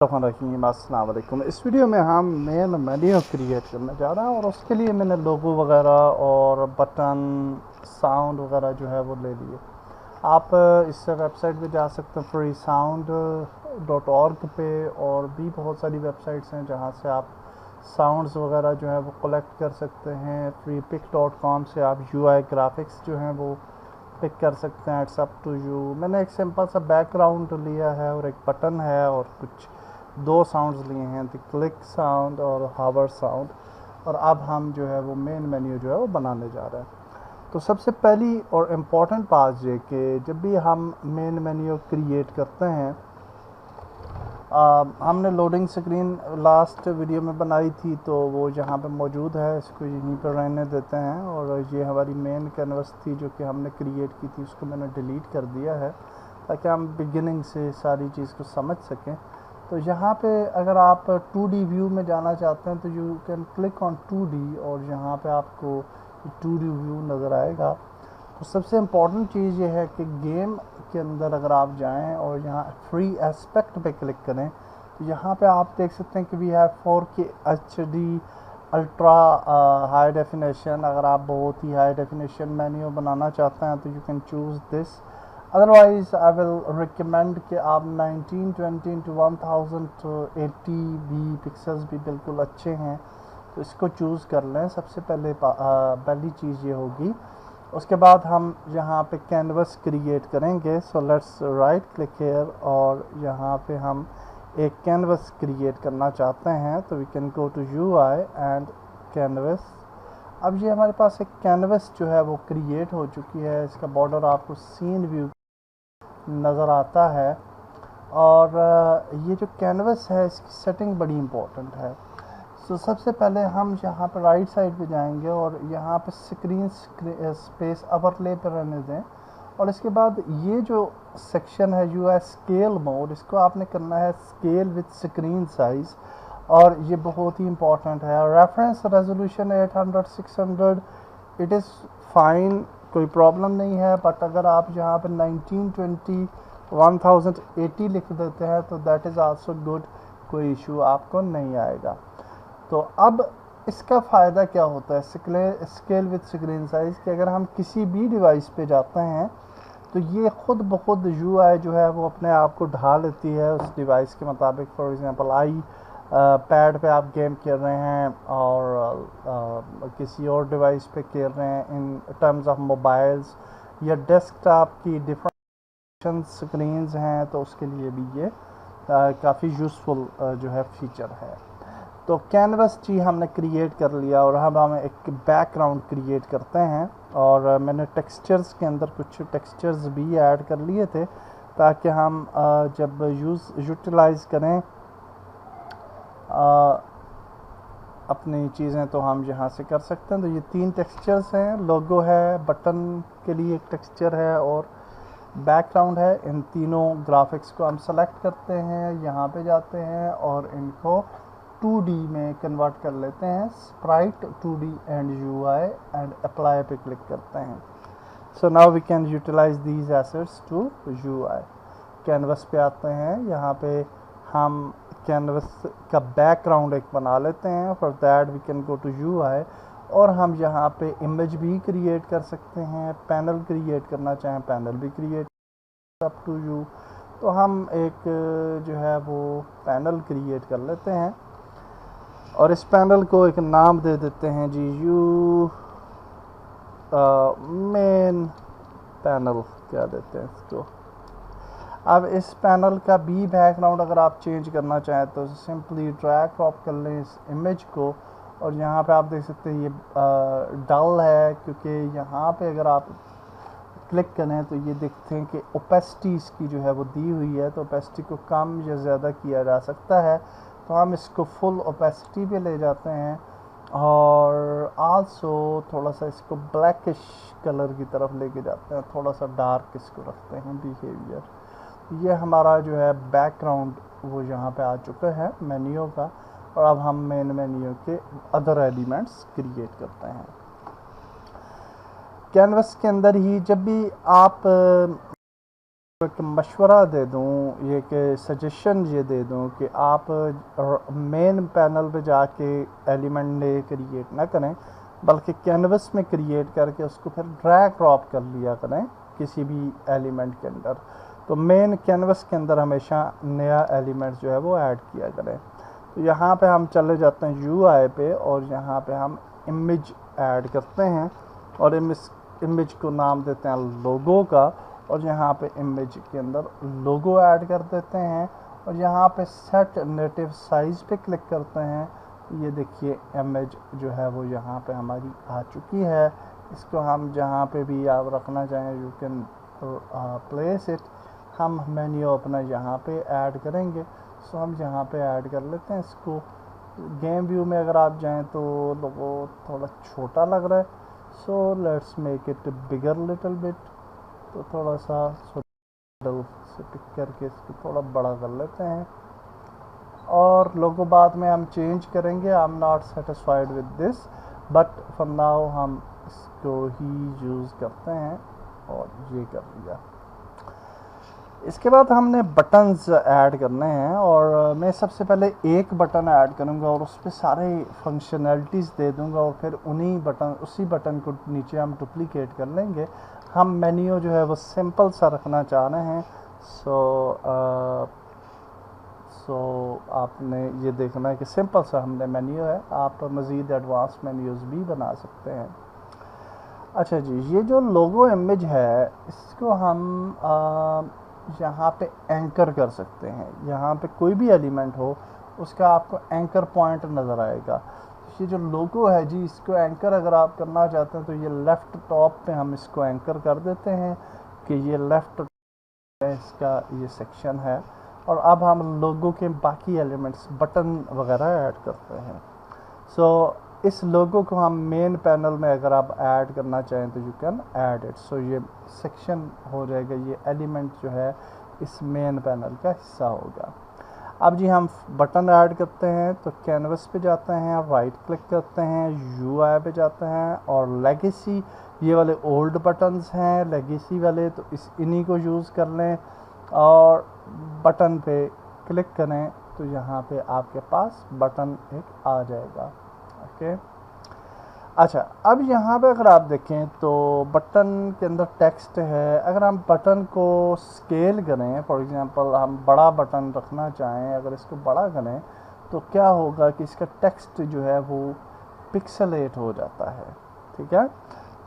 रहीम अस्सलाम वालेकुम। इस वीडियो में हम मेन मेन्यू क्रिएट करने जा रहे हैं और उसके लिए मैंने लोगो वगैरह और बटन साउंड वगैरह जो है वो ले लिए। आप इस वेबसाइट पे जा सकते हैं freesound.org पे, और भी बहुत सारी वेबसाइट्स हैं जहां से आप साउंड्स वगैरह जो है वो कलेक्ट कर सकते हैं। freepik.com से आप UI ग्राफिक्स जो हैं वो पिक कर सकते हैं। It's up to you. मैंने एक सिंपल सा बैकग्राउंड लिया है और एक बटन है और कुछ दो साउंड्स लिए हैं, द क्लिक साउंड और हावर साउंड। और अब हम जो है वो मेन मेन्यू जो है वो बनाने जा रहे हैं। तो सबसे पहली और इम्पॉर्टेंट बात ये कि जब भी हम मेन मेन्यू क्रिएट करते हैं, हमने लोडिंग स्क्रीन लास्ट वीडियो में बनाई थी तो वो यहाँ पे मौजूद है, इसको यहीं पर रहने देते हैं। और ये हमारी मेन कैनवस थी जो कि हमने क्रिएट की थी, उसको मैंने डिलीट कर दिया है ताकि हम बिगिनिंग से सारी चीज़ को समझ सकें। तो यहाँ पे अगर आप 2D व्यू में जाना चाहते हैं तो you can click on 2D और यहाँ पे आपको 2D व्यू नज़र आएगा। तो सबसे इम्पॉर्टेंट चीज़ ये है कि गेम के अंदर अगर आप जाएं और यहाँ फ्री एस्पेक्ट पे क्लिक करें तो यहाँ पे आप देख सकते हैं कि we have 4K HD ultra high definition. अगर आप बहुत ही हाई डेफिनेशन मेन्यू बनाना चाहते हैं तो you can choose this. Otherwise I will recommend कि आप 1920 to 1080 भी पिक्सल्स भी बिल्कुल अच्छे हैं, तो इसको चूज़ कर लें। सबसे पहली चीज़ ये होगी। उसके बाद हम यहाँ पे कैनवस क्रिएट करेंगे। So let's write click here और यहाँ पे हम एक कैनवस क्रिएट करना चाहते हैं तो we can go to UI and canvas. अब ये हमारे पास एक कैनवस जो है वो क्रिएट हो चुकी है। इसका बॉर्डर आपको सीन व्यू नज़र आता है। और ये जो कैनवस है इसकी सेटिंग बड़ी इम्पोर्टेंट है। तो सबसे पहले हम यहाँ पर राइट साइड पे जाएंगे और यहाँ पे स्क्रीन स्पेस ओवरले पर रहने दें। और इसके बाद ये जो सेक्शन है UI स्केल मोड, इसको आपने करना है स्केल विद स्क्रीन साइज़। और ये बहुत ही इम्पॉर्टेंट है। Reference resolution 800-600 it is fine, कोई प्रॉब्लम नहीं है। बट अगर आप यहाँ पर 1920 1080 लिख देते हैं तो दैट इज़ आल्सो गुड, कोई इशू आपको नहीं आएगा। तो अब इसका फ़ायदा क्या होता है स्केल विद स्क्रीन साइज़ कि अगर हम किसी भी डिवाइस पे जाते हैं तो ये ख़ुद ब खुद UI जो है वो अपने आप को ढा लेती है उस डिवाइस के मुताबिक। फॉर एग्ज़ाम्पल पैड पे आप गेम खेल रहे हैं और किसी और डिवाइस पे खेल रहे हैं इन टर्म्स ऑफ मोबाइल्स या डेस्कटॉप की डिफरेंट स्क्रीन्स हैं, तो उसके लिए भी ये काफ़ी यूज़फुल जो है फीचर है। तो कैनवस जी हमने क्रिएट कर लिया और अब हम एक बैकग्राउंड क्रिएट करते हैं। और मैंने टेक्सचर्स के अंदर कुछ टेक्सचर्स भी ऐड कर लिए थे ताकि हम जब यूटिलाइज़ करें अपनी चीज़ें तो हम यहाँ से कर सकते हैं। तो ये 3 टेक्सचर्स हैं, लोगो है, बटन के लिए एक टेक्सचर है और बैकग्राउंड है। इन तीनों ग्राफिक्स को हम सेलेक्ट करते हैं, यहाँ पे जाते हैं और इनको 2D में कन्वर्ट कर लेते हैं, sprite 2D and UI and apply पे क्लिक करते हैं। So now we can utilise these assets to UI। Canvas पे आते हैं, यहाँ पे हम कैनवस का बैकग्राउंड एक बना लेते हैं। For that we can go to UI और हम यहाँ पे इमेज भी क्रिएट कर सकते हैं, पैनल क्रिएट करना चाहें पैनल भी क्रिएट, अप टू यू। तो हम एक जो है वो पैनल क्रिएट कर लेते हैं और इस पैनल को एक नाम दे देते हैं जी मेन पैनल, क्या देते हैं इसको। अब इस पैनल का भी बैकग्राउंड अगर आप चेंज करना चाहें तो सिंपली ड्रैग ड्रॉप कर लें इस इमेज को और यहाँ पे आप देख सकते हैं ये डल है, क्योंकि यहाँ पे अगर आप क्लिक करें तो ये देखते हैं कि ओपेसिटी इसकी जो है वो दी हुई है, तो ओपेसिटी को कम या ज़्यादा किया जा सकता है। तो हम इसको फुल ओपेसिटी पे ले जाते हैं और आल्सो थोड़ा सा इसको ब्लैकिश कलर की तरफ लेके जाते हैं, थोड़ा सा डार्क इसको रखते हैं बिहेवियर। ये हमारा जो है बैकग्राउंड वो यहाँ पे आ चुका है मेन्यू का। और अब हम मेन मेन्यू के अदर एलिमेंट्स क्रिएट करते हैं। कैनवस के अंदर ही जब भी आप एक मशवरा दे दूं, ये कि सजेशन ये दे दूं कि आप मेन पैनल पे जाके एलिमेंट ने क्रिएट ना करें, बल्कि कैनवस में क्रिएट करके उसको फिर ड्रैग ड्रॉप कर लिया करें किसी भी एलिमेंट के अंदर। तो मेन कैनवस के अंदर हमेशा नया एलिमेंट जो है वो ऐड किया करें। तो यहाँ पे हम चले जाते हैं UI पे और यहाँ पे हम इमेज ऐड करते हैं और इमेज को नाम देते हैं लोगो का, और यहाँ पे इमेज के अंदर लोगो ऐड कर देते हैं और यहाँ पे सेट नेटिव साइज़ पे क्लिक करते हैं। ये देखिए इमेज जो है वो यहाँ पे हमारी आ चुकी है। इसको हम जहाँ पे भी आप रखना चाहें यू कैन प्लेस इट। हम मेन्यू अपना यहाँ पे ऐड करेंगे, सो हम यहाँ पे ऐड कर लेते हैं इसको। गेम व्यू में अगर आप जाएं तो लोगो थोड़ा छोटा लग रहा है, so let's make it bigger little bit. तो थोड़ा सा से पिक करके इसको थोड़ा बड़ा कर लेते हैं और लोगो बाद में हम चेंज करेंगे। I am not satisfied with this, but for now हम इसको ही यूज़ करते हैं और ये कर लिया। इसके बाद हमने बटन्स ऐड करने हैं और मैं सबसे पहले एक बटन ऐड करूंगा और उस पर सारे फंक्शनैलिटीज़ दे दूंगा और फिर उसी बटन को नीचे हम डुप्लीकेट कर लेंगे। हम मेन्यू जो है वो सिंपल सा रखना चाह रहे हैं। सो आपने ये देखना है कि सिंपल सा हमने मेन्यू है। आप मज़ीद एडवांस मेन्यूज़ भी बना सकते हैं। अच्छा जी, ये जो लोगो इमेज है इसको हम यहाँ पे एंकर कर सकते हैं। यहाँ पे कोई भी एलिमेंट हो उसका आपको एंकर पॉइंट नज़र आएगा। ये जो लोगो है जी, इसको एंकर अगर आप करना चाहते हैं तो ये लेफ़्ट टॉप पे हम इसको एंकर कर देते हैं कि ये लेफ़्ट इसका ये सेक्शन है। और अब हम लोगो के बाकी एलिमेंट्स बटन वगैरह ऐड करते हैं। सो इस लोगो को हम मेन पैनल में अगर आप ऐड करना चाहें तो यू कैन ऐड इट। सो ये सेक्शन हो जाएगा, ये एलिमेंट जो है इस मेन पैनल का हिस्सा होगा। अब जी हम बटन ऐड करते हैं तो कैनवस पे जाते हैं, राइट क्लिक करते हैं, UI पे जाते हैं और लेगेसी, ये वाले ओल्ड बटन्स हैं लेगेसी वाले, तो इन्हीं को यूज़ कर लें और बटन पे क्लिक करें तो यहाँ पे आपके पास बटन एक आ जाएगा। ओके, अच्छा, अब यहाँ पे अगर आप देखें तो बटन के अंदर टेक्स्ट है। अगर हम बटन को स्केल करें, फॉर एग्जांपल हम बड़ा बटन रखना चाहें, अगर इसको बड़ा करें तो क्या होगा कि इसका टेक्स्ट जो है वो पिक्सेलेट हो जाता है। ठीक है,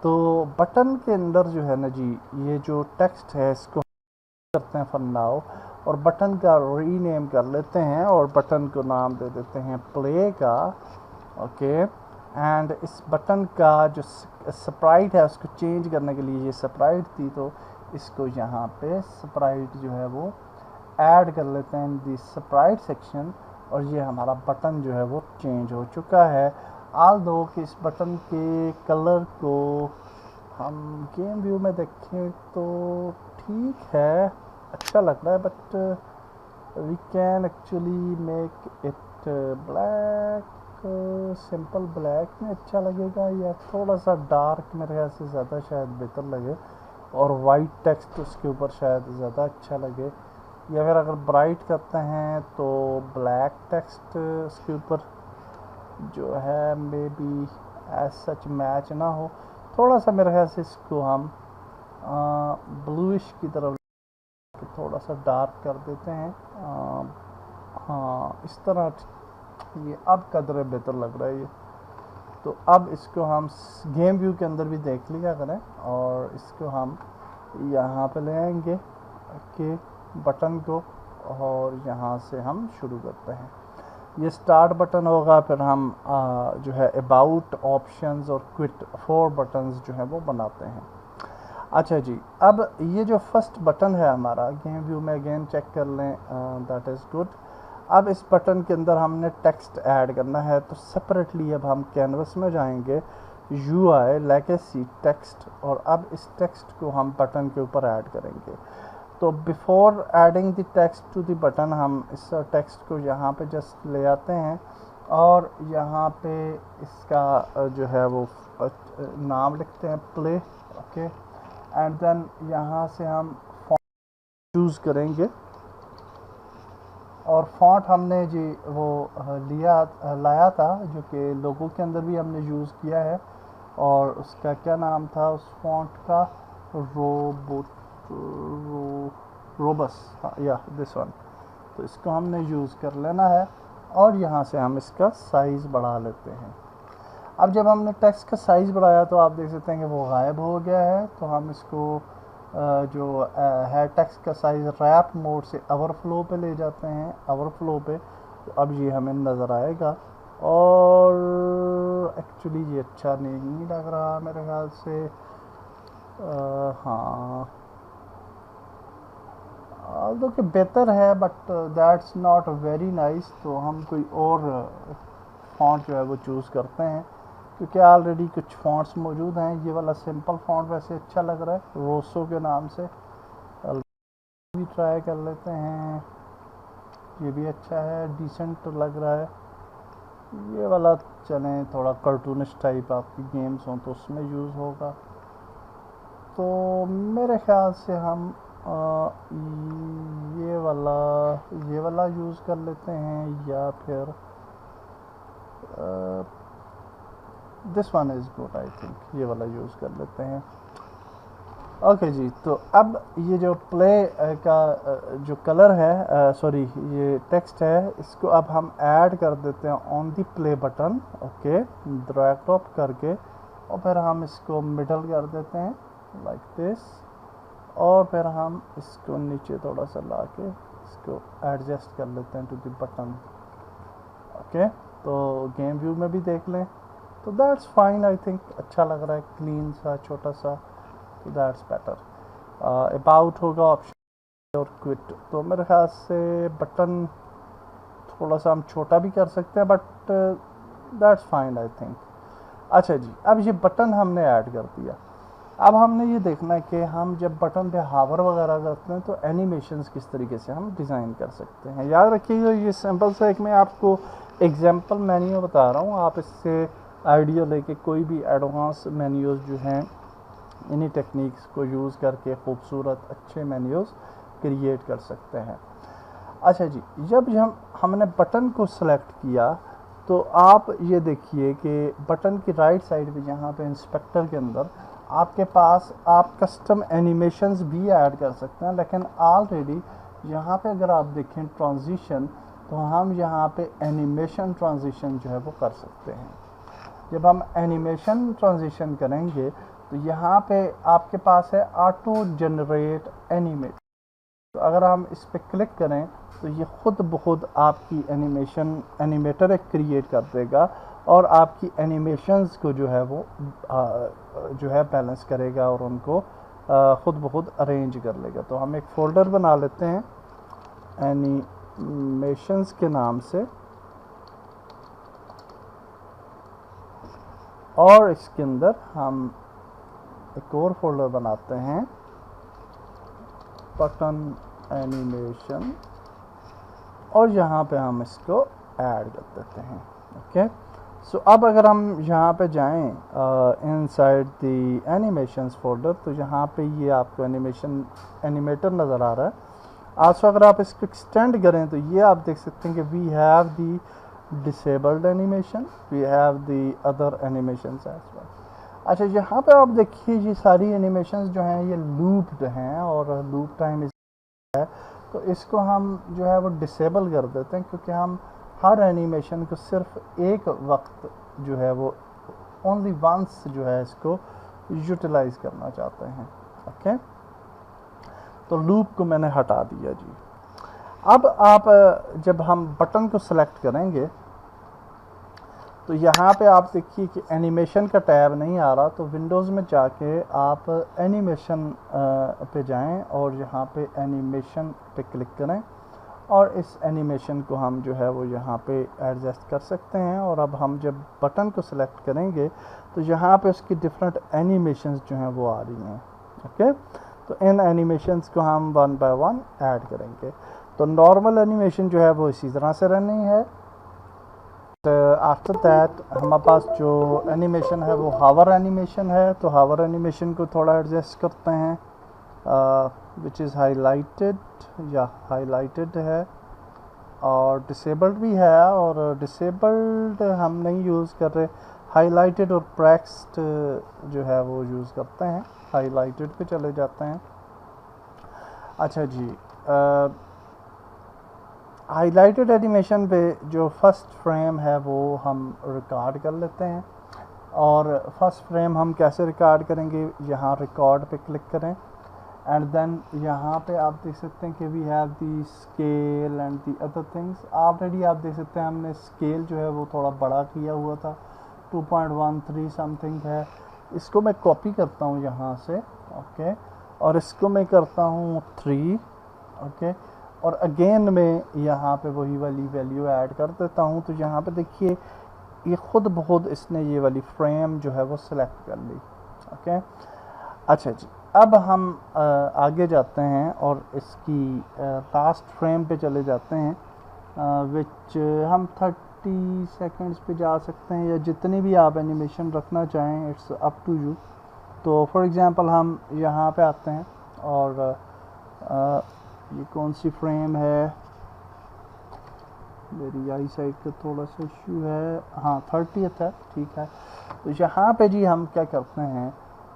तो बटन के अंदर जो है ना जी, ये जो टेक्स्ट है इसको करते हैं फॉर नाउ और बटन का रीनेम कर लेते हैं और बटन को नाम दे देते हैं प्ले का। ओके, एंड इस बटन का जो स्प्राइट है उसको चेंज करने के लिए, ये स्प्राइट थी तो इसको यहाँ पे स्प्राइट जो है वो ऐड कर लेते हैं इन दी स्प्राइट सेक्शन और ये हमारा बटन जो है वो चेंज हो चुका है। आल दो कि इस बटन के कलर को हम गेम व्यू में देखें तो ठीक है, अच्छा लग रहा है, but we can actually make it black. Simple black में अच्छा लगेगा या थोड़ा सा डार्क मेरे ख्याल से ज़्यादा शायद बेहतर लगे और वाइट टेक्स्ट उसके ऊपर शायद ज़्यादा अच्छा लगे, या फिर अगर ब्राइट करते हैं तो ब्लैक टेक्स्ट उसके ऊपर जो है maybe as such match ना हो। थोड़ा सा मेरे ख्याल से इसको हम ब्लूइश की तरफ थोड़ा सा डार्क कर देते हैं। हाँ, इस तरह ये अब कदर बेहतर लग रहा है ये। तो अब इसको हम गेम व्यू के अंदर भी देख लिया करें और इसको हम यहाँ पे ले आएंगे कि बटन को और यहाँ से हम शुरू करते हैं। ये स्टार्ट बटन होगा, फिर हम जो है अबाउट, ऑप्शंस और क्विट 4 बटन्स जो है वो बनाते हैं। अच्छा जी, अब ये जो फर्स्ट बटन है हमारा, गेम व्यू में अगेन चेक कर लें, दैट इज़ गुड। अब इस बटन के अंदर हमने टेक्स्ट ऐड करना है तो सेपरेटली अब हम कैनवस में जाएंगे, UI लेगेसी टेक्स्ट, और अब इस टेक्स्ट को हम बटन के ऊपर ऐड करेंगे। तो before adding the text to the button हम इस टेक्स्ट को यहाँ पे जस्ट ले आते हैं और यहाँ पे इसका जो है वो नाम लिखते हैं प्ले। ओके, एंड देन यहाँ से हम यूज़ करेंगे। और फॉन्ट हमने जी वो लाया था जो कि लोगों के अंदर भी हमने यूज़ किया है, और उसका क्या नाम था उस फॉन्ट का, रोबस, हाँ या दिस वन। तो इसको हमने यूज़ कर लेना है और यहाँ से हम इसका साइज़ बढ़ा लेते हैं। अब जब हमने टेक्स्ट का साइज़ बढ़ाया तो आप देख सकते हैं कि वो गायब हो गया है। तो हम इसको जो है टेक्स्ट का साइज़ रैप मोड से ओवरफ्लो पे ले जाते हैं, ओवरफ्लो पे। तो अब ये हमें नज़र आएगा, और एक्चुअली ये अच्छा नहीं लग रहा मेरे ख्याल से। हाँ तो कि बेहतर है, but that's not very nice. तो हम कोई और फॉन्ट जो है वो चूज़ करते हैं, क्योंकि ऑलरेडी कुछ फॉन्ट्स मौजूद हैं। ये वाला सिंपल फॉन्ट वैसे अच्छा लग रहा है, रोसो के नाम से, भी ट्राई कर लेते हैं। ये भी अच्छा है, डिसेंट लग रहा है। ये वाला चलें, थोड़ा कार्टूनिश टाइप आपकी गेम्स हों तो उसमें यूज़ होगा। तो मेरे ख्याल से हम ये वाला यूज़ कर लेते हैं, या फिर this one is good, I think ये वाला यूज़ कर लेते हैं। ओके जी, तो अब ये जो प्ले का जो कलर है, सॉरी ये टेक्स्ट है, इसको अब हम ऐड कर देते हैं on the play button. Okay, drag drop करके, और फिर हम इसको मिडल कर देते हैं लाइक दिस, और फिर हम इसको नीचे थोड़ा सा ला के इसको एडजस्ट कर लेते हैं टू दी बटन। ओके, तो गेम व्यू में भी देख लें तो दैट्स फाइन, आई थिंक अच्छा लग रहा है, क्लीन सा छोटा सा। तो दैट्स बेटर। अबाउट होगा ऑप्शन और क्विट। तो मेरे ख्याल से बटन थोड़ा सा हम छोटा भी कर सकते हैं, but that's fine I think. अच्छा जी, अब ये बटन हमने ऐड कर दिया। अब हमने ये देखना है कि हम जब बटन पे हावर वगैरह करते हैं तो एनिमेशंस किस तरीके से हम डिज़ाइन कर सकते हैं। याद रखिएगा, ये सिंपल सा एक मैं आपको एग्जांपल मेन्यू बता रहा हूँ, आप इससे आइडिया लेके कोई भी एडवांस मेन्यूज़ जो हैं इन्हीं टेक्निक्स को यूज़ करके खूबसूरत अच्छे मेन्यूज़ क्रिएट कर सकते हैं। अच्छा जी, जब हमने बटन को सेलेक्ट किया तो आप ये देखिए कि बटन की राइट साइड पे यहाँ पे इंस्पेक्टर के अंदर आपके पास आप कस्टम एनिमेशंस भी ऐड कर सकते हैं, लेकिन ऑलरेडी यहाँ पे अगर आप देखें ट्रांजिशन, तो हम यहाँ पे एनिमेशन ट्रांजिशन जो है वो कर सकते हैं। जब हम एनिमेशन ट्रांजिशन करेंगे तो यहाँ पे आपके पास है ऑटो जनरेट एनिमेट। तो अगर हम इस पर क्लिक करें तो ये खुद ब खुद आपकी एनिमेटर एक क्रिएट कर देगा, और आपकी एनिमेशंस को जो है वो जो है बैलेंस करेगा, और उनको खुद ब खुद अरेंज कर लेगा। तो हम एक फ़ोल्डर बना लेते हैं एनिमेशंस के नाम से, और इसके अंदर हम एक और फोल्डर बनाते हैं बटन एनिमेशन, और यहाँ पे हम इसको ऐड कर देते हैं। ओके, सो अब अगर हम यहाँ पे जाएं इनसाइड दी एनिमेशंस फोल्डर, तो यहाँ पे ये आपको एनिमेटर नज़र आ रहा है। आल्सो अगर आप इसको एक्सटेंड करें तो ये आप देख सकते हैं कि we have the disabled animation, we have the other animations as well. अच्छा, यहाँ पे आप देखिए ये सारी एनिमेशंस जो हैं ये लूप्ड हैं, और लूप टाइम है, तो इसको हम जो है वो डिसेबल कर देते हैं, क्योंकि हम हर एनिमेशन को सिर्फ एक वक्त जो है वो ओनली वंस जो है इसको यूटिलाइज करना चाहते हैं। ओके, तो लूप को मैंने हटा दिया जी। अब आप जब हम बटन को सेलेक्ट करेंगे तो यहाँ पे आप देखिए कि एनिमेशन का टैब नहीं आ रहा, तो विंडोज़ में जाके आप एनिमेशन पे जाएं और यहाँ पे एनिमेशन पे क्लिक करें, और इस एनिमेशन को हम जो है वो यहाँ पे एडजस्ट कर सकते हैं। और अब हम जब बटन को सिलेक्ट करेंगे तो यहाँ पे उसकी डिफरेंट एनिमेशंस जो हैं वो आ रही हैं। ओके, तो इन एनिमेशंस को हम वन बाय वन ऐड करेंगे। तो नॉर्मल एनिमेशन जो है वो इसी तरह से रनिंग है। आफ्टर दैट हमारे पास जो एनिमेशन है वो हावर एनिमेशन है, तो हावर एनिमेशन को थोड़ा एडजस्ट करते हैं। विच इज़ हाईलाइटेड या हाईलाइटेड है, और डिसेबल्ड भी है, और डिसेबल्ड हम नहीं यूज़ कर रहे, हाईलाइटेड और प्रेस्ड जो है वो यूज़ करते हैं। हाईलाइटेड पे चले जाते हैं। अच्छा जी, हाईलाइटेड एनिमेशन पे जो फर्स्ट फ्रेम है वो हम रिकॉर्ड कर लेते हैं। और फर्स्ट फ्रेम हम कैसे रिकॉर्ड करेंगे, यहाँ रिकॉर्ड पे क्लिक करें, एंड देन यहाँ पे आप देख सकते हैं कि we have the scale and the other things. Already आप देख सकते हैं हमने स्केल जो है वो थोड़ा बड़ा किया हुआ था, 2.13 समथिंग है। इसको मैं कॉपी करता हूँ यहाँ से, ओके, और इसको मैं करता हूँ 3, ओके, और अगेन मैं यहाँ पे वही वाली वैल्यू ऐड कर देता हूँ। तो यहाँ पे देखिए ये खुद बहुत इसने ये वाली फ्रेम जो है वो सिलेक्ट कर ली, ओके। अच्छा जी, अब हम आगे जाते हैं और इसकी लास्ट फ्रेम पे चले जाते हैं, विच हम 30 सेकंड्स पे जा सकते हैं, या जितनी भी आप एनिमेशन रखना चाहें, इट्स अप टू यू। तो फॉर एग्जांपल हम यहाँ पे आते हैं, और ये कौन सी फ्रेम है, मेरी आई साइड का थोड़ा सा इशू है, हाँ 30th है, ठीक है। तो यहाँ पे जी हम क्या करते हैं,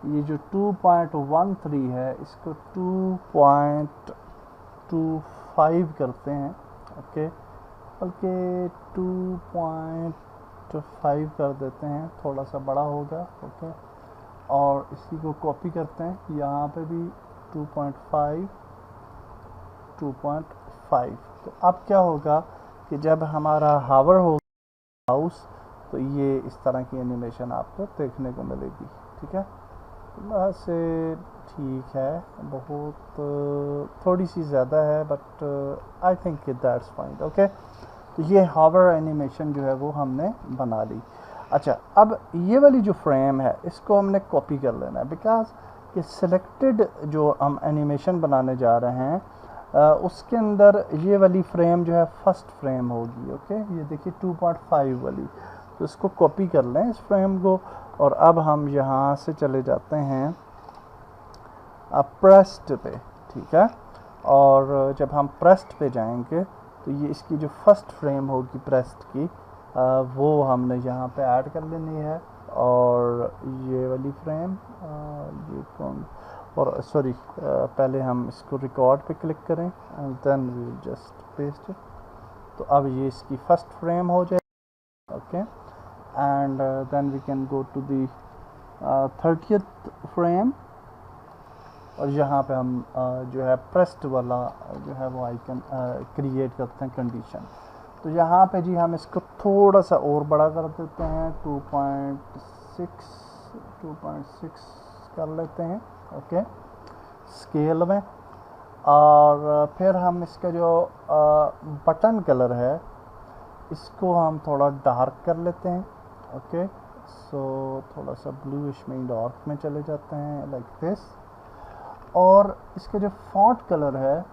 ये जो 2.13 है इसको 2.25 करते हैं, ओके, बल्कि 2.5 कर देते हैं, थोड़ा सा बड़ा होगा, ओके। और इसी को कॉपी करते हैं, यहाँ पे भी 2.5, 2.5। तो अब क्या होगा कि जब हमारा हावर होगा हाउस, तो ये इस तरह की एनिमेशन आपको देखने को मिलेगी, ठीक है। से ठीक है, बहुत थोड़ी सी ज़्यादा है, but I think that's fine, okay. तो ये हावर एनिमेशन जो है वो हमने बना ली। अच्छा, अब ये वाली जो फ्रेम है इसको हमने कॉपी कर लेना है, बिकॉज कि सिलेक्टेड जो हम एनिमेशन बनाने जा रहे हैं उसके अंदर ये वाली फ्रेम जो है फर्स्ट फ्रेम होगी, ओके। ये देखिए 2.5 वाली, तो इसको कॉपी कर लें इस फ्रेम को। और अब हम यहाँ से चले जाते हैं प्रेस्ड पे, ठीक है। और जब हम प्रेस्ड पे जाएंगे तो ये इसकी जो फर्स्ट फ्रेम होगी प्रेस्ड की, वो हमने यहाँ पे ऐड कर लेनी है। और ये वाली फ्रेम, ये कौन, और सॉरी, पहले हम इसको रिकॉर्ड पे क्लिक करें and then we will just paste it. तो अब ये इसकी फर्स्ट फ्रेम हो जाए, okay, and then we can go to the 30th frame, और यहाँ पे हम जो है प्रेस्ड वाला जो है वो आइकन क्रिएट करते हैं कंडीशन। तो यहाँ पे जी हम इसको थोड़ा सा और बड़ा कर देते हैं, 2.6 कर लेते हैं, ओके, स्केल में। और फिर हम इसका जो बटन कलर है इसको हम थोड़ा डार्क कर लेते हैं, ओके। सो थोड़ा सा ब्लूइश में डार्क में चले जाते हैं, लाइक दिस। और इसका जो फॉन्ट कलर है,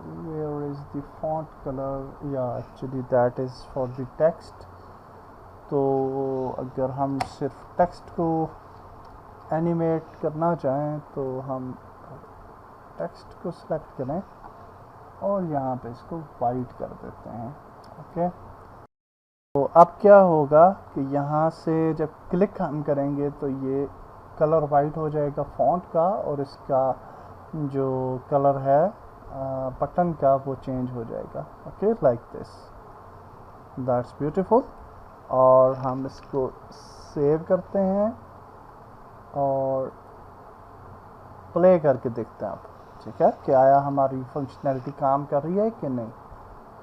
where is the font colour, या actually that is for the text. तो अगर हम सिर्फ टेक्स्ट को एनिमेट करना चाहें तो हम टेक्स्ट को सिलेक्ट करें और यहाँ पे इसको वाइट कर देते हैं, ओके। तो अब क्या होगा कि यहाँ से जब क्लिक हम करेंगे तो ये कलर वाइट हो जाएगा फ़ॉन्ट का, और इसका जो कलर है बटन का वो चेंज हो जाएगा, okay, like this. That's beautiful. और हम इसको सेव करते हैं और प्ले करके देखते हैं आप, ठीक है, कि आया हमारी फंक्शनैलिटी काम कर रही है कि नहीं।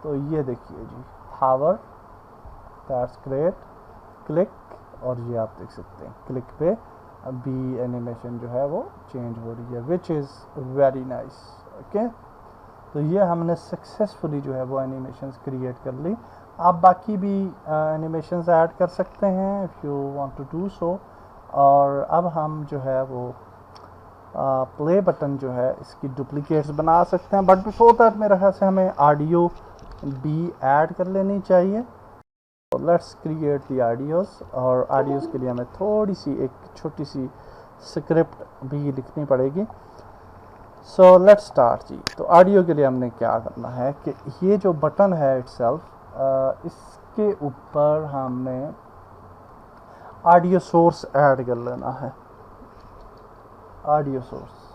तो ये देखिए जी, हावर, दैट्स ग्रेट, क्लिक, और ये आप देख सकते हैं क्लिक पे अभी एनिमेशन जो है वो चेंज हो रही है, which is very nice, okay. तो ये हमने सक्सेसफुली जो है वो एनिमेशंस क्रिएट कर ली। आप बाकी भी एनिमेशंस ऐड कर सकते हैं if you want to do so. और अब हम जो है वो प्ले बटन जो है इसकी डुप्लीकेट्स बना सकते हैं, बट बिफोर दैट मेरे ख्याल से हमें ऑडियो भी ऐड कर लेनी चाहिए। लेट्स क्रिएट दी ऑडियोज़, और ऑडियोज़ के लिए हमें थोड़ी सी एक छोटी सी स्क्रिप्ट भी लिखनी पड़ेगी। सो लेट्स स्टार्ट जी। तो ऑडियो के लिए हमने क्या करना है कि ये जो बटन है इटसेल्फ, इसके ऊपर हमने ऑडियो सोर्स ऐड कर लेना है। Audio source,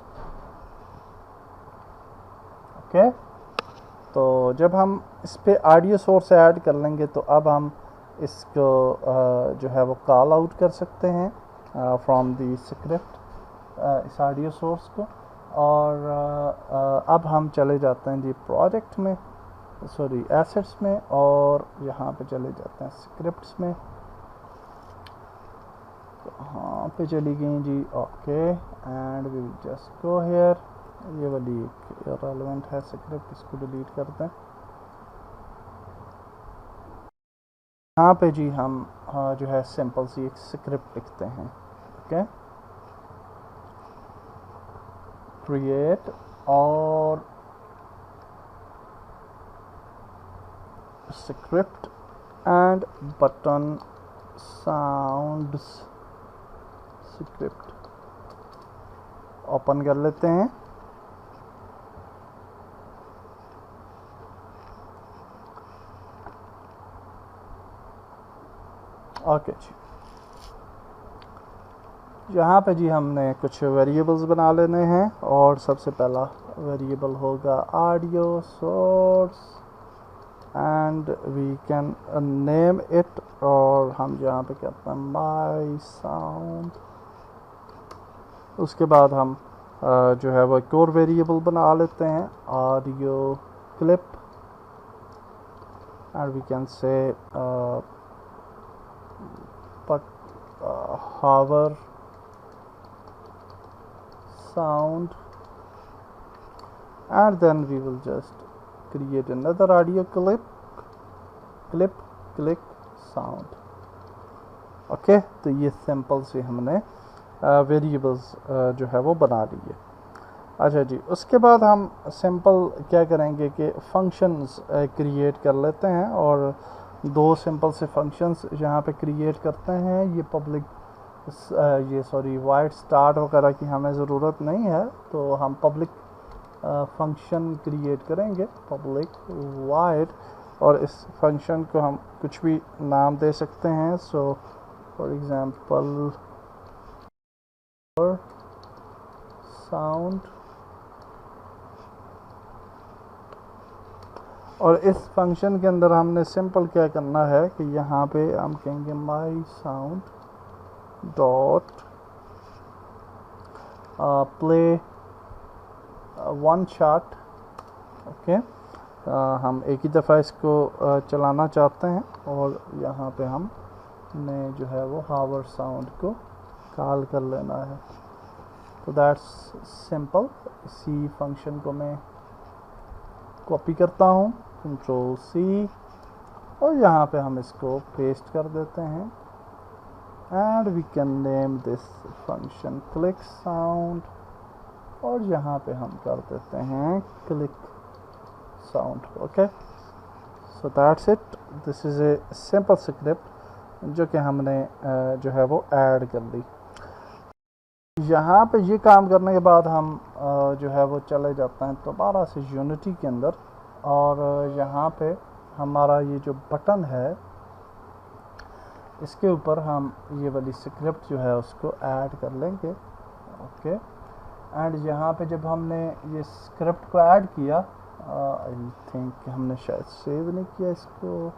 okay. तो जब हम इस पे ऑडियो सोर्स ऐड कर लेंगे तो अब हम इसको जो है वो कॉल आउट कर सकते हैं फ्रॉम दी स्क्रिप्ट इस ऑडियो सोर्स को। और अब हम चले जाते हैं जी प्रोजेक्ट में, सॉरी एसेट्स में, और यहाँ पे चले जाते हैं स्क्रिप्ट्स में। तो यहाँ पे चली गई जी, okay. And we will just go here. ये वाली एक रेलेवेंट है स्क्रिप्ट, इसको डिलीट करते हैं। यहाँ पे जी हम जो है सिंपल सी एक स्क्रिप्ट लिखते हैं, ओके। क्रिएट और script and button sounds script open कर लेते हैं। ओके जी, यहाँ पे जी हमने कुछ वेरिएबल्स बना लेने हैं और सबसे पहला वेरिएबल होगा audio source and we can name it, और हम यहाँ पे कहते हैं माई साउंड। उसके बाद हम जो है वो एक और वेरिएबल बना लेते हैं audio clip and we can say hover sound, and then we will just create another audio clip click sound, okay. तो ये सिंपल से हमने वेरिएबल्स जो है वो बना ली है। अच्छा जी, उसके बाद हम सिंपल क्या करेंगे कि फंक्शंस क्रिएट कर लेते हैं, और दो सिंपल से फंक्शंस यहाँ पे क्रिएट करते हैं। ये पब्लिक वाइड स्टार्ट वगैरह की हमें ज़रूरत नहीं है, तो हम पब्लिक फंक्शन क्रिएट करेंगे, पब्लिक वाइड, और इस फंक्शन को हम कुछ भी नाम दे सकते हैं। सो फॉर एग्जांपल साउंड, और इस फंक्शन के अंदर हमने सिंपल क्या करना है कि यहाँ पे हम कहेंगे my sound dot play one shot, okay. हम एक ही दफ़ा इसको चलाना चाहते हैं, और यहाँ पे हम ने जो है वो हावर साउंड को कॉल कर लेना है। तो दैट्स सिंपल। इसी फंक्शन को मैं कॉपी करता हूँ, कंट्रोल सी, और यहाँ पे हम इसको पेस्ट कर देते हैं। And we can name this function click sound, और यहाँ पे हम कर देते हैं click sound, okay. So that's it. This is a simple script जो कि हमने जो है वो ऐड कर दी। यहाँ पे ये काम करने के बाद हम जो है वो चले जाते हैं दोबारा से यूनिटी के अंदर, और यहाँ पे हमारा ये जो बटन है इसके ऊपर हम ये वाली स्क्रिप्ट जो है उसको ऐड कर लेंगे, ओके। एंड यहाँ पे जब हमने ये स्क्रिप्ट को ऐड किया, आई थिंक हमने शायद सेव नहीं किया इसको,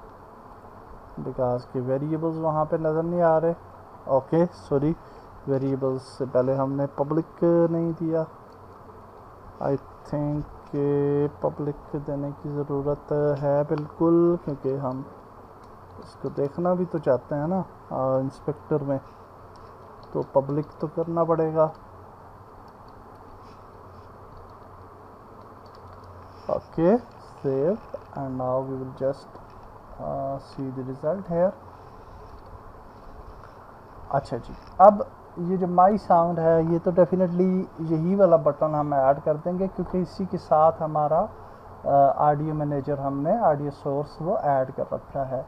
बिकॉज के वेरिएबल्स वहाँ पे नज़र नहीं आ रहे, ओके सॉरी। वेरिएबल्स से पहले हमने पब्लिक नहीं दिया, आई थिंक पब्लिक देने की ज़रूरत है बिल्कुल, क्योंकि हम इसको देखना भी तो चाहते हैं ना इंस्पेक्टर में, तो पब्लिक तो करना पड़ेगा, okay. Save and now we will just see the result here. अच्छा जी, अब ये जो माई साउंड है ये तो डेफिनेटली यही वाला बटन हम ऐड कर देंगे, क्योंकि इसी के साथ हमारा ऑडियो मैनेजर हमने ऑडियो सोर्स वो ऐड कर रखा है।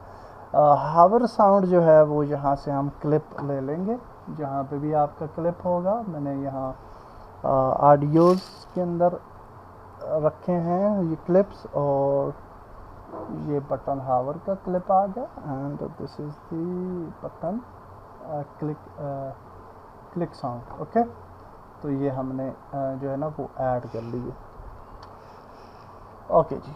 हावर साउंड जो है वो यहाँ से हम क्लिप ले लेंगे, जहाँ पे भी आपका क्लिप होगा। मैंने यहाँ ऑडियोज़ के अंदर रखे हैं ये क्लिप्स, और ये बटन हावर का क्लिप आ गया and this is the button click sound. Okay, तो ये हमने जो है ना वो ऐड कर लिए। ओके जी,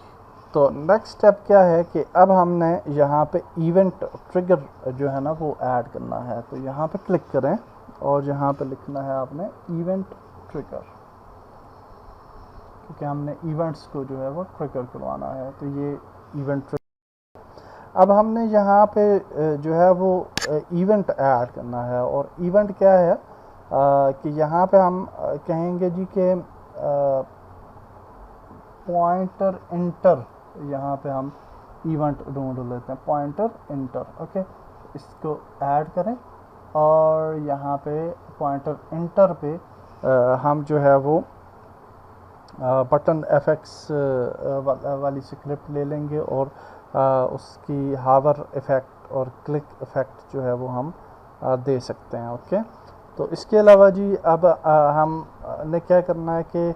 तो नेक्स्ट स्टेप क्या है कि अब हमने यहाँ पे इवेंट ट्रिगर जो है ना वो ऐड करना है। तो यहाँ पे क्लिक करें और यहाँ पे लिखना है आपने इवेंट ट्रिगर, क्योंकि हमने इवेंट्स को जो है वो ट्रिगर करवाना है। तो ये इवेंट ट्रिगर, अब हमने यहाँ पे जो है वो इवेंट ऐड करना है। और इवेंट क्या है कि यहाँ पे हम कहेंगे जी कि पॉइंटर इंटर, यहाँ पे हम इवेंट ढूंढ लेते हैं, पॉइंटर इंटर। ओके, इसको ऐड करें और यहाँ पे पॉइंटर इंटर पे हम जो है वो बटन एफएक्स वाली स्क्रिप्ट ले लेंगे और उसकी हावर इफ़ेक्ट और क्लिक इफ़ेक्ट जो है वो हम दे सकते हैं। ओके, तो इसके अलावा जी अब हम ने क्या करना है कि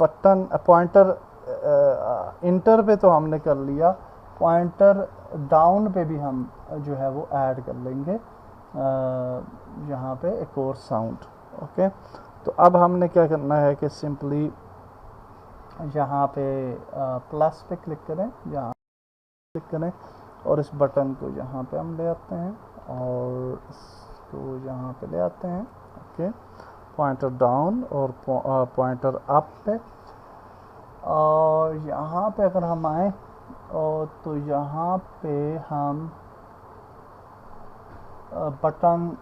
बटन पॉइंटर इंटर पे तो हमने कर लिया, पॉइंटर डाउन पे भी हम जो है वो ऐड कर लेंगे यहाँ पे एक और साउंड। ओके, तो अब हमने क्या करना है कि सिंपली यहाँ पे प्लस पे क्लिक करें, यहाँ क्लिक करें और इस बटन को यहाँ पे हम ले आते हैं और इसको यहाँ पे ले आते हैं। ओके, पॉइंटर डाउन और पॉइंटर अप पे, और यहाँ पे अगर हम आए और तो यहाँ पे हम बटन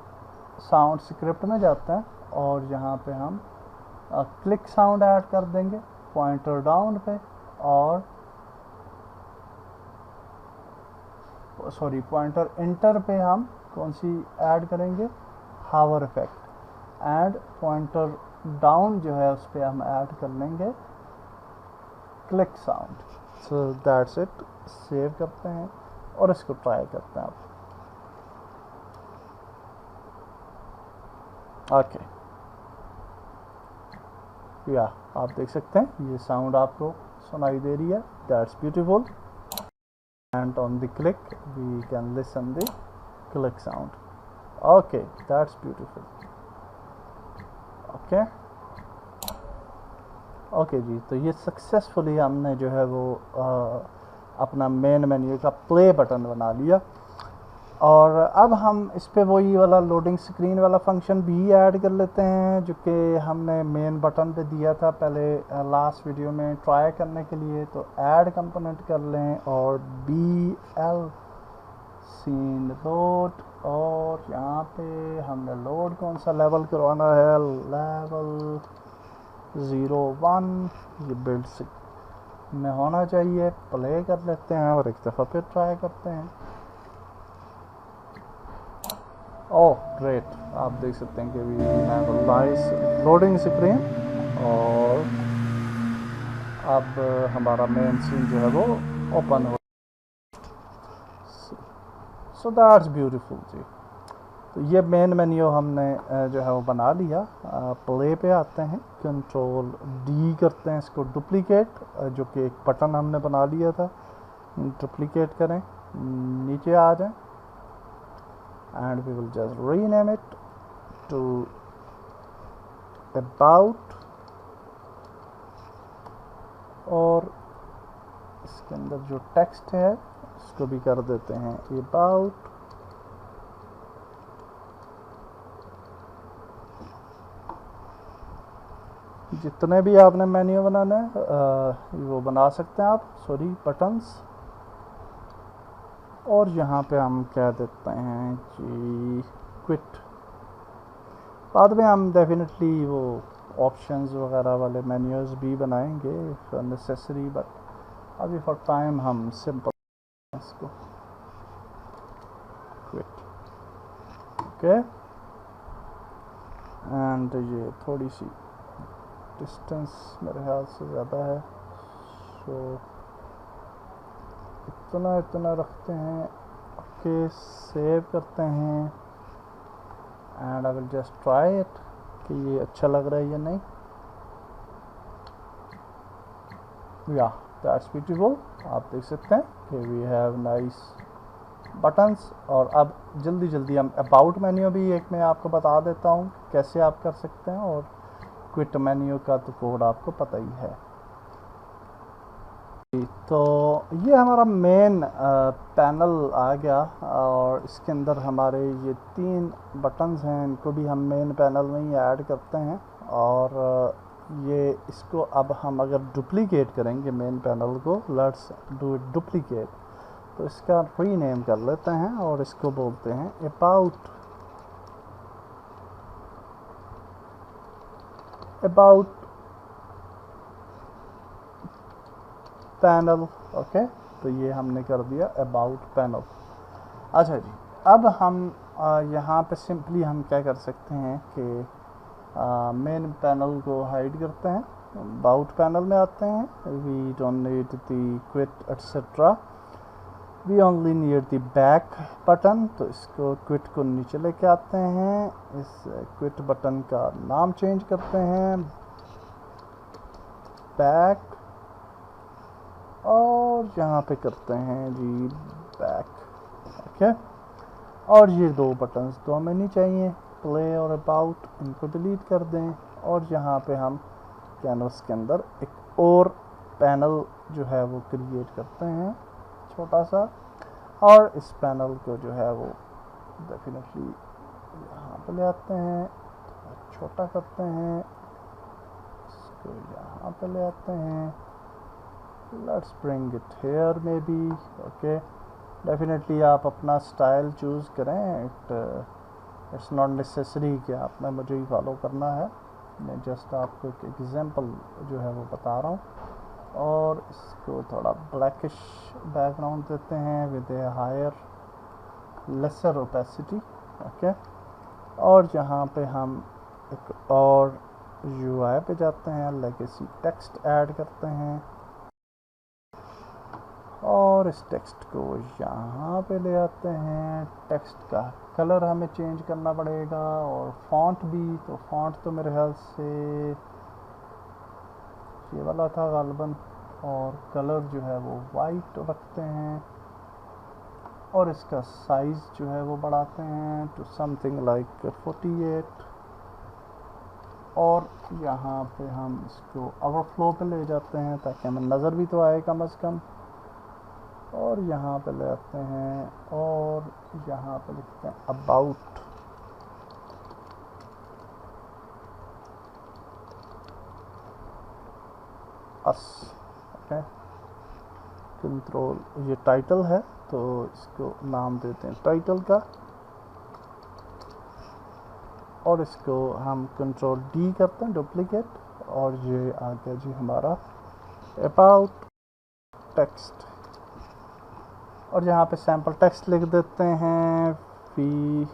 साउंड स्क्रिप्ट में जाते हैं और यहाँ पे हम क्लिक साउंड ऐड कर देंगे पॉइंटर डाउन पे, और सॉरी पॉइंटर इंटर पे हम कौन सी ऐड करेंगे, हावर इफेक्ट, एंड पॉइंटर डाउन जो है उस पर हम ऐड कर लेंगे click sound. So that's it, save करते हैं और इसको ट्राई करते हैं आप। ओके, या आप देख सकते हैं ये साउंड आपको सुनाई दे रही है, that's beautiful, and on the click we can listen the click sound. Okay, that's beautiful. Okay okay जी, तो ये सक्सेसफुली हमने जो है वो अपना मेन मेन्यू का प्ले बटन बना लिया। और अब हम इस पे वही वाला लोडिंग स्क्रीन वाला फंक्शन भी ऐड कर लेते हैं जो कि हमने मेन बटन पे दिया था पहले लास्ट वीडियो में ट्राई करने के लिए। तो ऐड कंपोनेंट कर लें और BL सीन लोड, और यहाँ पे हमने लोड कौन सा लेवल करवाना है, लेवल 01, ये बिल्ड में होना चाहिए। प्ले कर लेते हैं और एक दफ़ा फिर ट्राई करते हैं। ओह ग्रेट, आप देख सकते हैं कि we have a nice loading screen, और अब हमारा मेन सीन जो है वो ओपन हो। सो दैट्स ब्यूटीफुल जी। तो ये मेन मेन्यू हमने जो है वो बना लिया। प्ले पे आते हैं, कंट्रोल D करते हैं, इसको डुप्लीकेट, जो कि एक बटन हमने बना लिया था, डुप्लीकेट करें, नीचे आ जाएं, and we will just rename it to about, और इसके अंदर जो टेक्स्ट है इसको भी कर देते हैं about। जितने भी आपने मेन्यू बनाना है वो बना सकते हैं आप, सॉरी बटन्स। और यहाँ पे हम कह देते हैं जी क्विट। बाद में हम डेफिनेटली वो ऑप्शंस वगैरह वाले मेन्यूज़ भी बनाएंगे इफ नेसेसरी, बट अभी फॉर टाइम हम सिंपल इसको क्विट। ओके, एंड ये थोड़ी सी डिस्टेंस मेरे ख्याल से ज़्यादा है, सो इतना रखते हैं। ओके, सेव करते हैं and I will just try it. कि ये अच्छा लग रहा है या नहीं। या दैट्स ब्यूटीफुल। आप देख सकते हैं कि वी हैव नाइस बटन्स। और अब जल्दी जल्दी हम अबाउट मेन्यू भी एक मैं आपको बता देता हूँ कैसे आप कर सकते हैं, और क्विट मेन्यू का तो कोड आपको पता ही है। तो ये हमारा मेन पैनल आ गया, और इसके अंदर हमारे ये 3 बटन्स हैं, इनको भी हम मेन पैनल में ही ऐड करते हैं। और ये इसको अब हम अगर डुप्लीकेट करेंगे मेन पैनल को, लेट्स डू इट डुप्लीकेट, तो इसका रीनेम कर लेते हैं और इसको बोलते हैं अबाउट पैनल। ओके, तो ये हमने कर दिया अबाउट पैनल। अच्छा जी, अब हम यहाँ पे सिंपली हम क्या कर सकते हैं कि मेन पैनल को हाइड करते हैं, अबाउट पैनल में आते हैं, we don't need the quit etcetera, we only need the back button. तो इसको क्विट को नीचे लेके आते हैं, इस क्विट बटन का नाम चेंज करते हैं बैक, और यहाँ पे करते हैं जी बैक। ओके, और ये 2 बटन्स तो हमें नहीं चाहिए, प्ले और अबाउट, इनको डिलीट कर दें। और यहाँ पे हम कैनवस के अंदर एक और पैनल जो है वो क्रिएट करते हैं छोटा सा, और इस पैनल को जो है वो डेफिनेटली यहाँ पे ले आते हैं, छोटा करते हैं, इसको यहाँ पे ले आते हैं, let's bring it here may be. Okay, definitely आप अपना स्टाइल चूज़ करें, इट्स नॉट नेसेसरी कि आपने मुझे ही फॉलो करना है, मैं जस्ट आपको एक एग्जांपल जो है वो बता रहा हूँ। और इसको थोड़ा ब्लैकिश बैकग्राउंड देते हैं with a higher lesser opacity. Okay, और यहाँ पे हम एक और UI पे जाते हैं, लेगेसी टेक्स्ट ऐड करते हैं, और इस टेक्स्ट को यहाँ पे ले आते हैं। टेक्स्ट का कलर हमें चेंज करना पड़ेगा, और फॉन्ट भी, तो फॉन्ट तो मेरे ख्याल से ये वाला था गालिबन, और कलर जो है वो वाइट रखते हैं, और इसका साइज़ जो है वो बढ़ाते हैं टू समथिंग लाइक 48, और यहाँ पे हम इसको ओवरफ्लो पे ले जाते हैं ताकि हमें नज़र भी तो आए कम से कम। और यहाँ पे ले आते हैं, और यहाँ पे लिखते हैं अबाउट अस। ओके, कंट्रोल, ये टाइटल है तो इसको नाम देते हैं टाइटल का, और इसको हम कंट्रोल D करते हैं डुप्लीकेट, और ये आ गया जी हमारा अबाउट टेक्स्ट। और यहाँ पे सैम्पल टेक्स्ट लिख देते हैं, वी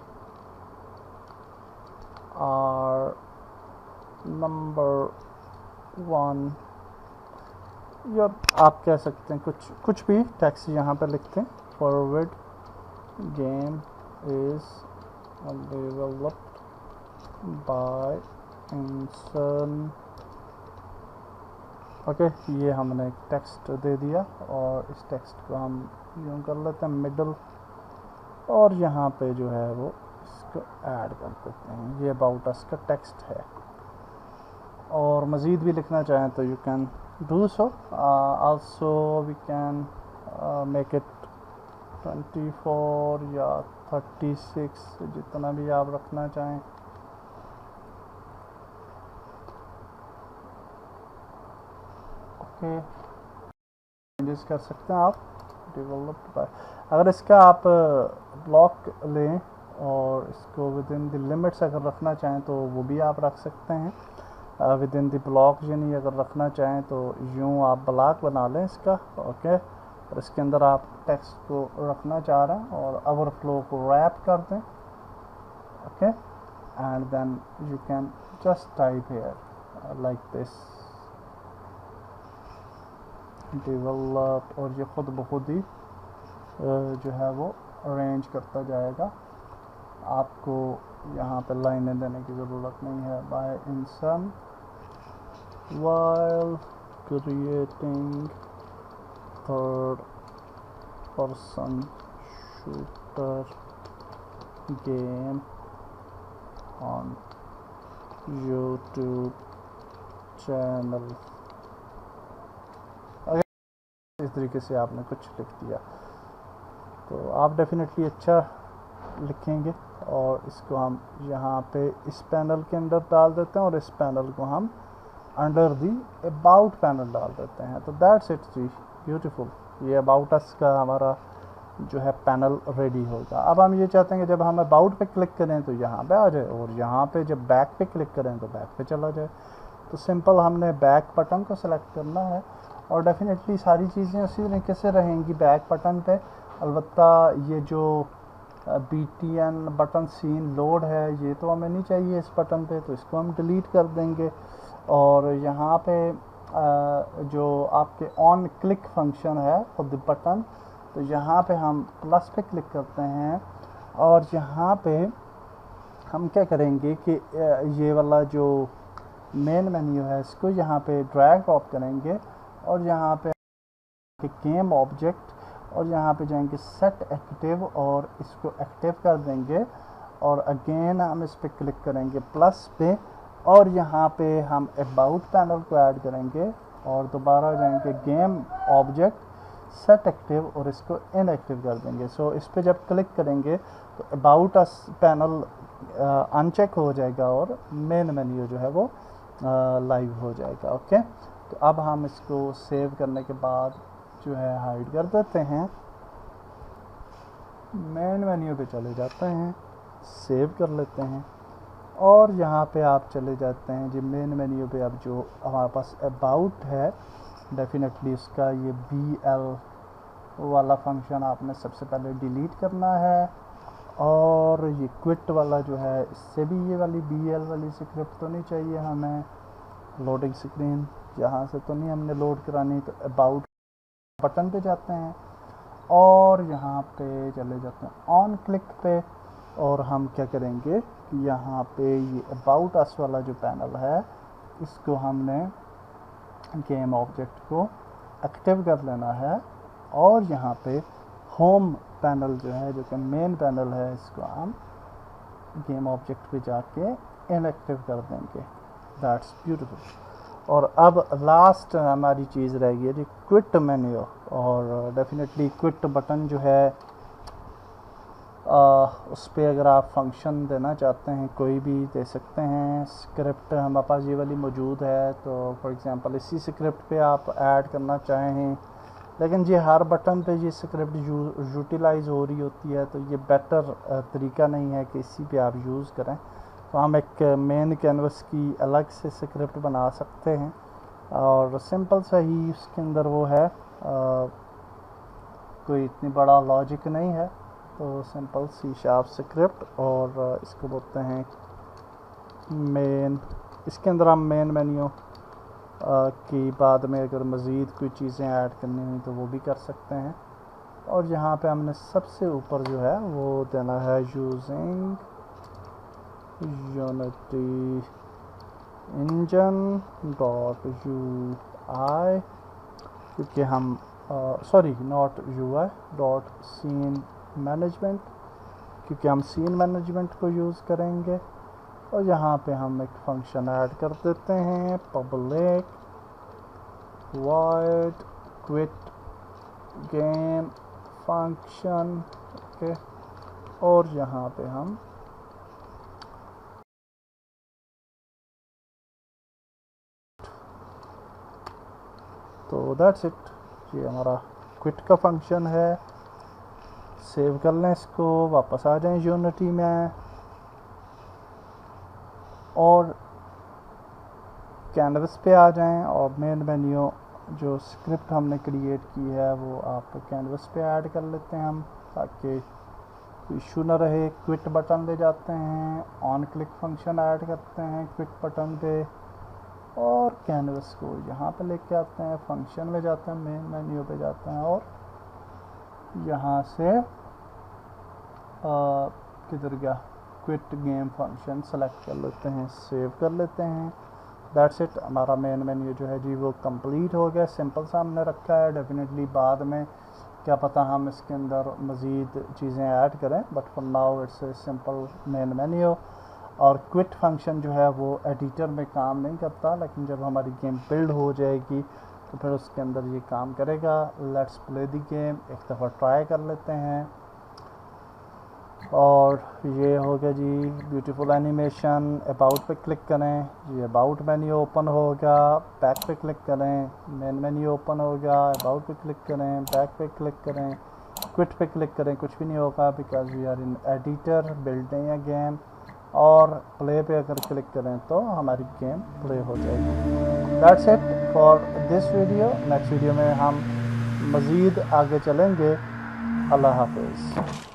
आर नंबर 1, या आप कह सकते हैं कुछ भी टेक्स्ट यहाँ पे लिखते हैं। Forward game is developed by इंसन। ओके, ये हमने एक टेक्स्ट दे दिया, और इस टेक्स्ट को हम यूँ कर लेते हैं मिडल, और यहाँ पे जो है वो इसको ऐड कर देते हैं। ये अबाउट अस का टेक्स्ट है, और मज़ीद भी लिखना चाहें तो you can do so. Also we can make it 24 या 36, जितना भी आप रखना चाहें। ओके, चेंजेस कर सकते हैं आप डेवलप्ड बाय। अगर इसका आप ब्लॉक लें और इसको विद इन द लिमिट्स अगर रखना चाहें तो वो भी आप रख सकते हैं विद इन द ब्लॉक, यानी अगर रखना चाहें तो यूँ आप ब्लॉक बना लें इसका। ओके, और इसके अंदर आप टेक्स्ट को रखना चाह रहे हैं और ओवरफ्लो को रैप कर दें। Okay, and then you can just type here like this develop, और ये ख़ुद ब खुद ही जो है वो अरेंज करता जाएगा आपको यहाँ पे लाइनें देने की ज़रूरत नहीं है। बाय इंसान while creating third person shooter game on YouTube channel. अगर इस तरीके से आपने कुछ लिख दिया तो आप डेफिनेटली अच्छा लिखेंगे, और इसको हम यहाँ पे इस पैनल के अंदर डाल देते हैं और इस पैनल को हम अंडर दी अबाउट पैनल डाल देते हैं। तो दैट्स इट जी, ब्यूटीफुल। ये अबाउट अस का हमारा जो है पैनल रेडी होगा। अब हम ये चाहते हैं कि जब हम अबाउट पे क्लिक करें तो यहाँ पे आ जाए, और यहाँ पे जब बैक पे क्लिक करें तो बैक पे चला जाए। तो सिंपल हमने बैक बटन को सेलेक्ट करना है, और डेफिनेटली सारी चीज़ें उसी तरीके से रहेंगी बैक बटन पे। अलबत्ता ये जो BTN बटन सीन लोड है, ये तो हमें नहीं चाहिए इस बटन पे, तो इसको हम डिलीट कर देंगे। और यहाँ पे जो आपके ऑन क्लिक फंक्शन है फॉर द बटन, तो यहाँ पे हम प्लस पे क्लिक करते हैं, और यहाँ पे हम क्या करेंगे कि ये वाला जो मेन मेन्यू है इसको यहाँ पे ड्रैग ड्रॉप करेंगे, और यहाँ पे गेम ऑब्जेक्ट, और यहाँ पे जाएंगे सेट एक्टिव और इसको एक्टिव कर देंगे। और अगेन हम इस पर क्लिक करेंगे प्लस पे, और यहाँ पे हम अबाउट पैनल को ऐड करेंगे, और दोबारा जाएंगे गेम ऑब्जेक्ट सेट एक्टिव और इसको इनएक्टिव कर देंगे। सो इस पर जब क्लिक करेंगे तो अबाउट अस पैनल अनचेक हो जाएगा और मेन मेन्यू जो है वो लाइव हो जाएगा। ओके, तो अब हम इसको सेव करने के बाद जो है हाइड कर देते हैं, मेन मेन्यू पे चले जाते हैं, सेव कर लेते हैं, और यहाँ पे आप चले जाते हैं जी मेन मेन्यू पे। अब जो हमारे पास अबाउट है, डेफिनेटली उसका ये BL वाला फंक्शन आपने सबसे पहले डिलीट करना है, और ये क्विट वाला जो है इससे भी ये वाली BL वाली स्क्रिप्ट तो नहीं चाहिए हमें। लोडिंग स्क्रीन यहाँ से तो नहीं हमने लोड करानी, तो अबाउट बटन पे जाते हैं और यहाँ पे चले जाते हैं ऑन क्लिक पे, और हम क्या करेंगे कि यहाँ पे ये अबाउट अस वाला जो पैनल है इसको हमने गेम ऑब्जेक्ट को एक्टिव कर लेना है, और यहाँ पे होम पैनल जो है जो कि मेन पैनल है इसको हम गेम ऑब्जेक्ट पे जाके इनएक्टिव कर देंगे। That's beautiful. और अब लास्ट हमारी चीज़ रह गई है क्विट मेन्यू, और डेफिनेटली क्विट बटन जो है उस पर अगर आप फंक्शन देना चाहते हैं कोई भी दे सकते हैं। स्क्रिप्ट हमारे पास ये वाली मौजूद है, तो फॉर एग्जांपल इसी स्क्रिप्ट पे आप ऐड करना चाहें, लेकिन जी हर बटन पे ये स्क्रिप्ट यूटिलाइज़ हो रही होती है, तो ये बेटर तरीका नहीं है कि इसी पे आप यूज़ करें। तो हम एक मेन कैनवस की अलग से स्क्रिप्ट बना सकते हैं, और सिंपल सा ही उसके अंदर वो है, कोई इतनी बड़ा लॉजिक नहीं है। तो सिंपल C# स्क्रिप्ट, और इसको बोलते हैं मेन। इसके अंदर हम मेन मेन्यू की बाद में अगर मज़ीद कोई चीज़ें ऐड करनी हुई तो वो भी कर सकते हैं। और यहाँ पे हमने सबसे ऊपर जो है वो देना है यूजिंग यूनिटी इंजन .ui, क्योंकि हम sorry not UI .scene management, क्योंकि हम सीन मैनेजमेंट को यूज़ करेंगे। और यहाँ पे हम एक फंक्शन ऐड कर देते हैं public void quit game function. Okay, और यहाँ पे हम तो दैट्स इट, ये हमारा क्विट का फंक्शन है। सेव कर लें इसको, वापस आ जाएं यूनिटी में, और कैनवस पे आ जाएं, और मेन मेन्यू जो स्क्रिप्ट हमने क्रिएट की है वो आप कैनवस पे ऐड कर लेते हैं हम, ताकि कोई इशू ना रहे। क्विट बटन ले जाते हैं, ऑन क्लिक फंक्शन ऐड करते हैं क्विट बटन पे, और कैनवस को यहाँ पे लेके आते हैं, फंक्शन में जाते हैं, मेन मेन्यू पे जाते हैं, और यहाँ से किधर गया क्विट गेम फंक्शन सेलेक्ट कर लेते हैं, सेव कर लेते हैं। दैट्स इट, हमारा मेन मेन्यू जो है जी वो कंप्लीट हो गया। सिंपल सा हमने रखा है, डेफिनेटली बाद में क्या पता हम इसके अंदर मज़ीद चीज़ें ऐड करें, but for now it's a simple main menu. और क्विट फंक्शन जो है वो एडिटर में काम नहीं करता, लेकिन जब हमारी गेम बिल्ड हो जाएगी तो फिर उसके अंदर ये काम करेगा। लेट्स प्ले द गेम, एक दफ़ा ट्राई कर लेते हैं। और ये हो गया जी ब्यूटीफुल एनिमेशन। अबाउट पे क्लिक करें, ये अबाउट मेन्यू ओपन होगा। बैक पे क्लिक करें, मेन मेन्यू ओपन होगा। अबाउट पे क्लिक करें, बैक पे क्लिक करें, क्विट पे क्लिक करें, कुछ भी नहीं होगा because we are in editor building a game. और प्ले पे अगर क्लिक करें तो हमारी गेम प्ले हो जाएगी। That's it for this video. Next video में हम मज़ीद आगे चलेंगे। अल्लाह हाफिज़।